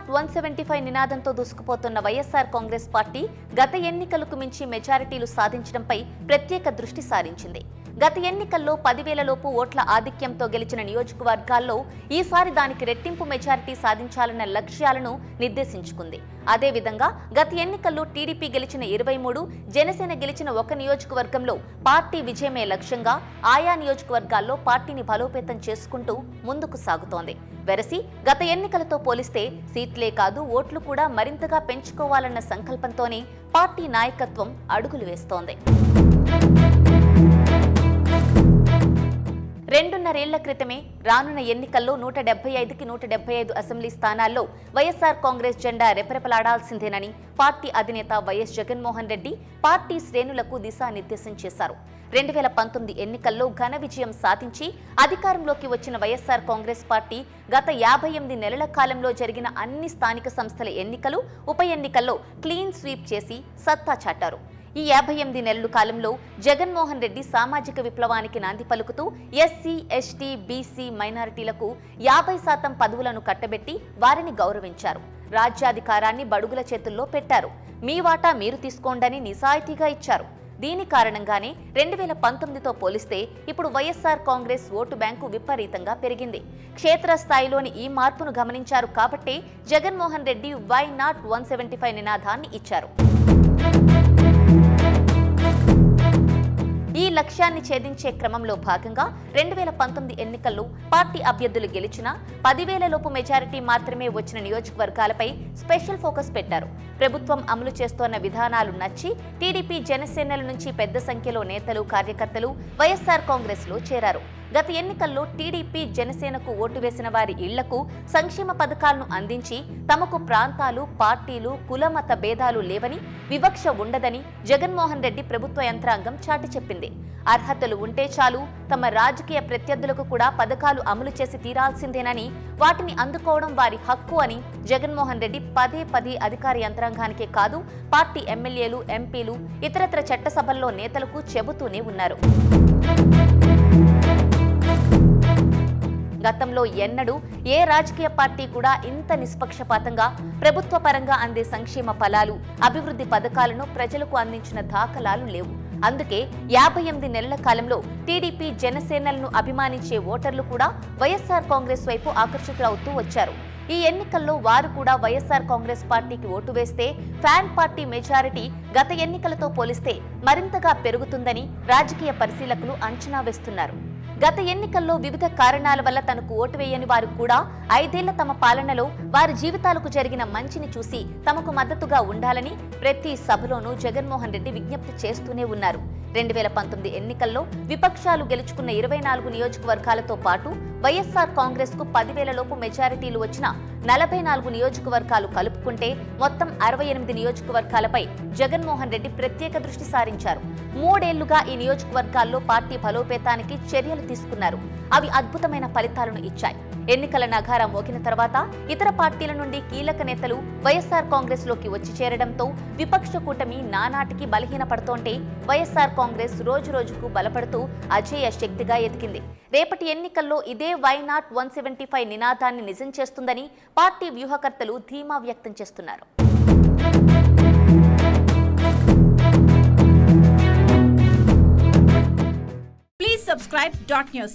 Not 175 నినాదంతో దూసుకుపోతున్న YSR Congress party గత ఎన్నికలకు మించి మెజారిటీలు సాధించడంపై ప్రత్యేక దృష్టి సారించింది. గత ఎన్నికల్లో 10,000 లోపు ఓట్ల ఆధిక్యంతో గెలిచిన నియోజకవర్గాల్లో ఈసారి దానికి రెట్టింపు మెజారిటీ సాధించాలన్న లక్ష్యాలను నిర్దేశించుకుంది. అదేవిధంగా గత ఎన్నికల్లో టీడీపీ గెలిచిన 23, జనసేన గెలిచిన 1 నియోజకవర్గంలో పార్టీ విజయమే లక్ష్యంగా ఆయా నియోజకవర్గాల్లో పార్టీని బలోపేతం చేసుకుంటూ ముందుకు సాగుతోంది. వెరసి గత ఎన్నికలతో పోలిస్తే సీట్లే కాదు ఓట్లు కూడా మరింతగా పెంచుకోవాలన్న సంకల్పంతోనే పార్టీ నాయకత్వం అడుగులు వేస్తోంది. 2.5 క్రితమే రానున్న ఎన్నికల్లో 175కి 175 అసెంబ్లీ స్థానాల్లో వైఎస్ఆర్ కాంగ్రెస్ జెండా రెపరెపలాడాల్సిందేనని పార్టీ అధినేత వైఎస్ జగన్మోహన్ రెడ్డి పార్టీ శ్రేణులకు దిశానిర్దేశం చేశారు. 2019 ఎన్నికల్లో ఘన విజయం సాధించి అధికారంలోకి వచ్చిన వైఎస్ఆర్ కాంగ్రెస్ పార్టీ గత 58 నెలల కాలంలో జరిగిన అన్ని స్థానిక సంస్థల ఎన్నికలు, ఉప ఎన్నికల్లో క్లీన్ స్వీప్ చేసి సత్తా చాటారు. ఈ 58 నెలల కాలంలో జగన్మోహన్ రెడ్డి సామాజిక విప్లవానికి నాంది పలుకుతూ ఎస్సీ, ఎస్టీ, బీసీ, మైనారిటీలకు 50% పదవులను కట్టబెట్టి వారిని గౌరవించారు. రాజ్యాధికారాన్ని బడుగుల చేతుల్లో పెట్టారు. మీ వాటా మీరు తీసుకోండని నిజాయితీగా ఇచ్చారు. దీని కారణంగానే 2019తో పోలిస్తే ఇప్పుడు వైఎస్ఆర్ కాంగ్రెస్ ఓటు బ్యాంకు విపరీతంగా పెరిగింది. క్షేత్రస్థాయిలోని ఈ మార్పును గమనించారు కాబట్టే జగన్మోహన్ రెడ్డి వై నాట్ 175 నినాదాన్ని ఇచ్చారు. ఈ లక్ష్యాన్ని ఛేదించే క్రమంలో భాగంగా 2019 ఎన్నికల్లో పార్టీ అభ్యర్థులు గెలిచినా 10,000 లోపు మెజారిటీ మాత్రమే వచ్చిన నియోజకవర్గాలపై స్పెషల్ ఫోకస్ పెట్టారు. ప్రభుత్వం అమలు చేస్తోన్న విధానాలు నచ్చి టీడీపీ, జనసేనల నుంచి పెద్ద సంఖ్యలో నేతలు, కార్యకర్తలు వైఎస్ఆర్ కాంగ్రెస్ లో చేరారు. గత ఎన్నికల్లో టీడీపీ, జనసేనకు ఓటు వేసిన వారి ఇళ్లకు సంక్షేమ పథకాలను అందించి తమకు ప్రాంతాలు, పార్టీలు, కులమత భేదాలు లేవని, వివక్ష ఉండదని జగన్మోహన్ రెడ్డి ప్రభుత్వ యంత్రాంగం చాటి చెప్పింది. అర్హతలు ఉంటే చాలు, తమ రాజకీయ ప్రత్యర్థులకు కూడా పథకాలు అమలు చేసి తీరాల్సిందేనని, వాటిని అందుకోవడం వారి హక్కు అని జగన్మోహన్ రెడ్డి పదే అధికార యంత్రాంగానికే కాదు పార్టీ ఎమ్మెల్యేలు, ఎంపీలు, ఇతరత్ర చట్టసభల్లో నేతలకు చెబుతూనే ఉన్నారు. గతంలో ఎన్నడూ ఏ రాజకీయ పార్టీ కూడా ఇంత నిష్పక్షపాతంగా ప్రభుత్వ పరంగా అందే సంక్షేమ ఫలాలు, అభివృద్ధి పథకాలను ప్రజలకు అందించిన దాఖలాలు లేవు. అందుకే 58 నెలల కాలంలో టీడీపీ, జనసేనలను అభిమానించే ఓటర్లు కూడా వైఎస్ఆర్ కాంగ్రెస్ వైపు ఆకర్షితులవుతూ వచ్చారు. ఈ ఎన్నికల్లో వారు కూడా వైఎస్ఆర్ కాంగ్రెస్ పార్టీకి ఓటు వేస్తే ఫ్యాన్ పార్టీ మెజారిటీ గత ఎన్నికలతో పోలిస్తే మరింతగా పెరుగుతుందని రాజకీయ పరిశీలకులు అంచనా వేస్తున్నారు. గత ఎన్నికల్లో వివిధ కారణాల వల్ల తనకు ఓటు వేయని వారు కూడా 5 ఏళ్ల తమ పాలనలో వారి జీవితాలకు జరిగిన మంచిని చూసి తమకు మద్దతుగా ఉండాలని ప్రతి సభలోనూ జగన్మోహన్ రెడ్డి విజ్ఞప్తి చేస్తూనే ఉన్నారు. 2019 ఎన్నికల్లో విపక్షాలు గెలుచుకున్న 24 నియోజకవర్గాలతో పాటు వైఎస్ఆర్ కాంగ్రెస్ కు 10,000 లోపు మెజారిటీలు వచ్చిన 44 నియోజకవర్గాలు కలుపుకుంటే మొత్తం 68 నియోజకవర్గాలపై జగన్మోహన్ రెడ్డి ప్రత్యేక దృష్టి సారించారు. 3 ఏళ్లుగా ఈ నియోజకవర్గాల్లో పార్టీ బలోపేతానికి చర్యలు తీసుకున్నారు. అవి అద్భుతమైన ఫలితాలను ఇచ్చాయి. ఎన్నికల నగారం మోగిన తర్వాత ఇతర పార్టీల నుండి కీలక నేతలు వైఎస్ఆర్ కాంగ్రెస్ లోకి వచ్చి చేరడంతో విపక్ష కూటమి నానాటికి బలహీనపడుతోంటే వైఎస్ఆర్ కాంగ్రెస్ రోజురోజుకు బలపడుతూ అజేయ శక్తిగా ఎదిగింది. రేపటి ఎన్నికల్లో ఇదే వై నాట్ 175 నినాదాన్ని నిజం చేస్తుందని పార్టీ వ్యూహకర్తలు ధీమా వ్యక్తం చేస్తున్నారు. Please subscribe .news.